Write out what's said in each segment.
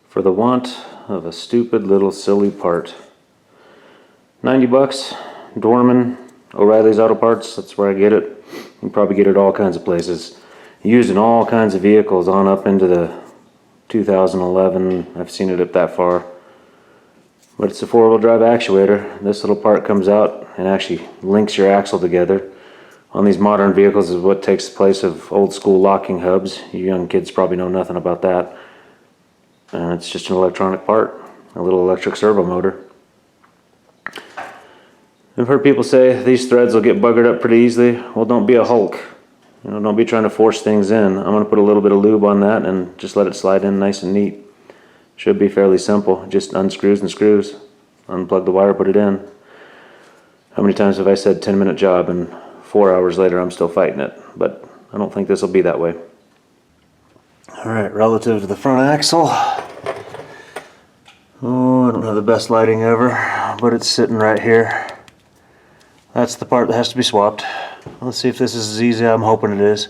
for the want of a stupid little silly part. 90 bucks, Dorman, O'Reilly's Auto Parts, that's where I get it. You can probably get it all kinds of places. Used in all kinds of vehicles on up into the 2011, I've seen it up that far. But it's a four-wheel drive actuator. This little part comes out and actually links your axle together. On these modern vehicles is what takes the place of old school locking hubs. You young kids probably know nothing about that. And it's just an electronic part, a little electric servo motor. I've heard people say these threads will get buggered up pretty easily. Well, don't be a Hulk. You know, don't be trying to force things in. I'm going to put a little bit of lube on that and just let it slide in nice and neat. Should be fairly simple. Just unscrews and screws. Unplug the wire, put it in. How many times have I said 10-minute job and 4 hours later I'm still fighting it? But I don't think this will be that way. Alright, relative to the front axle. Oh, I don't have the best lighting ever, but it's sitting right here. That's the part that has to be swapped. Let's see if this is as easy as I'm hoping it is.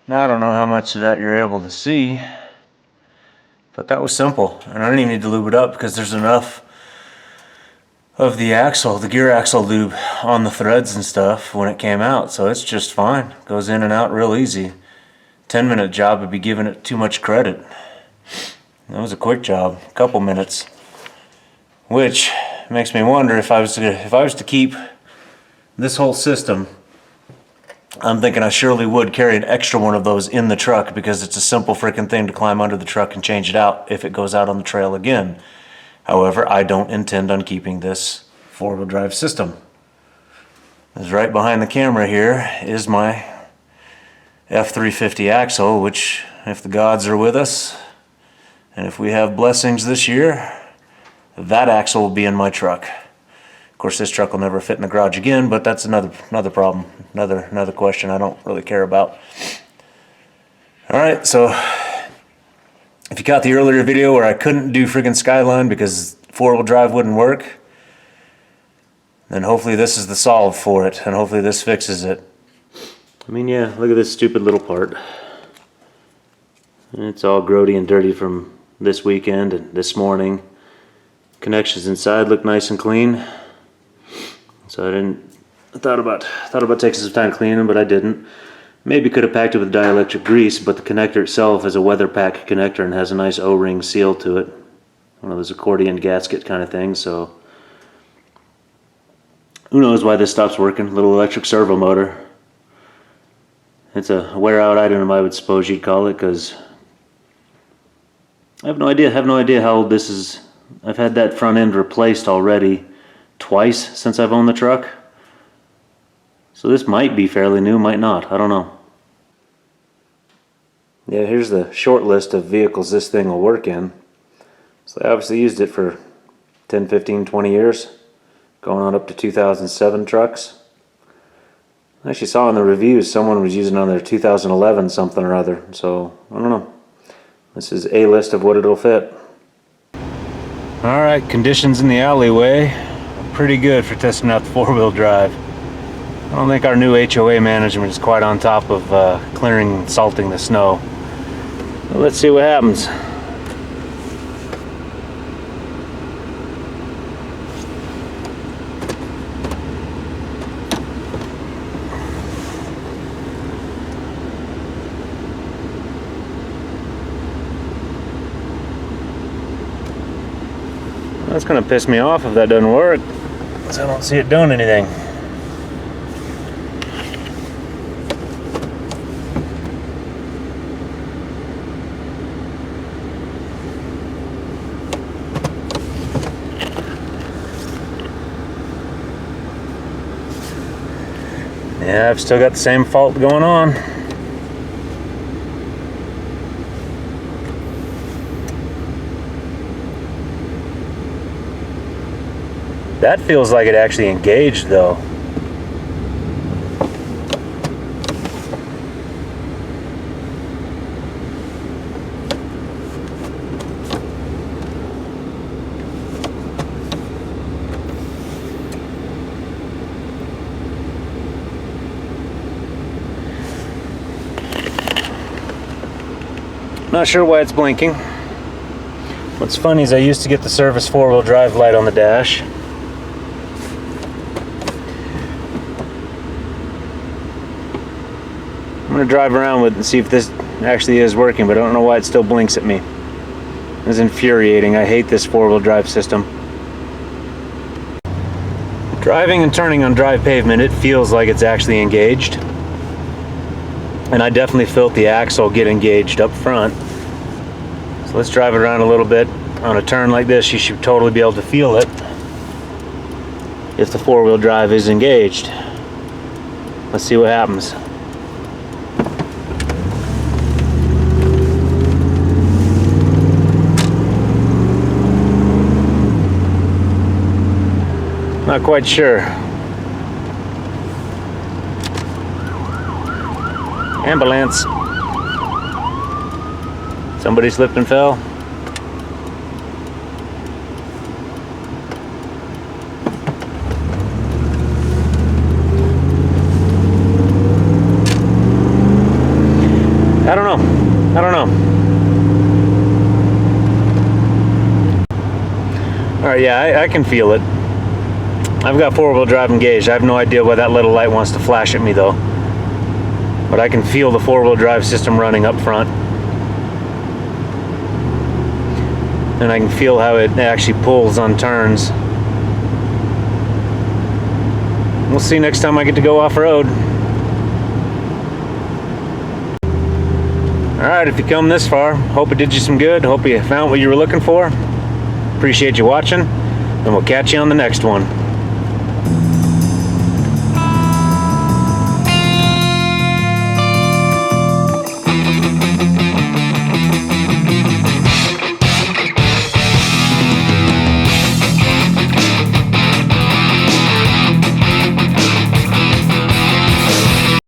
Now I don't know how much of that you're able to see, but that was simple, and I didn't even need to lube it up because there's enough of the axle, the gear axle lube on the threads and stuff when it came out, so it's just fine. Goes in and out real easy. 10-minute job would be giving it too much credit. That was a quick job, a couple minutes, which makes me wonder if I was to keep this whole system. I'm thinking I surely would carry an extra one of those in the truck because it's a simple freaking thing to climb under the truck and change it out if it goes out on the trail again. However, I don't intend on keeping this four-wheel drive system. Because right behind the camera here is my F350 axle, which, if the gods are with us, and if we have blessings this year, that axle will be in my truck. Of course, this truck will never fit in the garage again, but that's another problem, another question I don't really care about. All right, so if you caught the earlier video where I couldn't do friggin' Skyline because four-wheel drive wouldn't work, then hopefully this is the solve for it, and hopefully this fixes it. I mean, yeah, look at this stupid little part. And it's all grody and dirty from this weekend and this morning. Connections inside look nice and clean. So I thought about taking some time cleaning them, but I didn't. Maybe could have packed it with dielectric grease, but the connector itself is a weather pack connector and has a nice O-ring seal to it. One of those accordion gasket kind of things, so who knows why this stops working. Little electric servo motor. It's a wear out item, I would suppose you'd call it, because I have no idea how old this is. I've had that front end replaced already twice since I've owned the truck. So this might be fairly new, might not, I don't know. Yeah, here's the short list of vehicles this thing will work in. So I obviously used it for 10, 15, 20 years. Going on up to 2007 trucks. I actually saw in the reviews someone was using it on their 2011 something or other. So, I don't know. This is a list of what it'll fit. Alright, conditions in the alleyway are pretty good for testing out the four-wheel drive. I don't think our new HOA management is quite on top of clearing and salting the snow. Well, let's see what happens. That's going to piss me off if that doesn't work, because I don't see it doing anything. Yeah, I've still got the same fault going on. That feels like it actually engaged though. Not sure why it's blinking. What's funny is I used to get the service four-wheel drive light on the dash. I'm going to drive around with it and see if this actually is working, but I don't know why it still blinks at me. It's infuriating. I hate this four-wheel drive system. Driving and turning on dry pavement, it feels like it's actually engaged. And I definitely felt the axle get engaged up front. So let's drive it around a little bit. On a turn like this, you should totally be able to feel it if the four-wheel drive is engaged. Let's see what happens. Not quite sure. Ambulance. Somebody slipped and fell. I don't know. Alright, yeah, I can feel it. I've got four-wheel drive engaged. I have no idea why that little light wants to flash at me though. But I can feel the four-wheel drive system running up front. And I can feel how it actually pulls on turns. We'll see next time I get to go off-road. Alright, if you come this far, hope it did you some good. Hope you found what you were looking for. Appreciate you watching, and we'll catch you on the next one.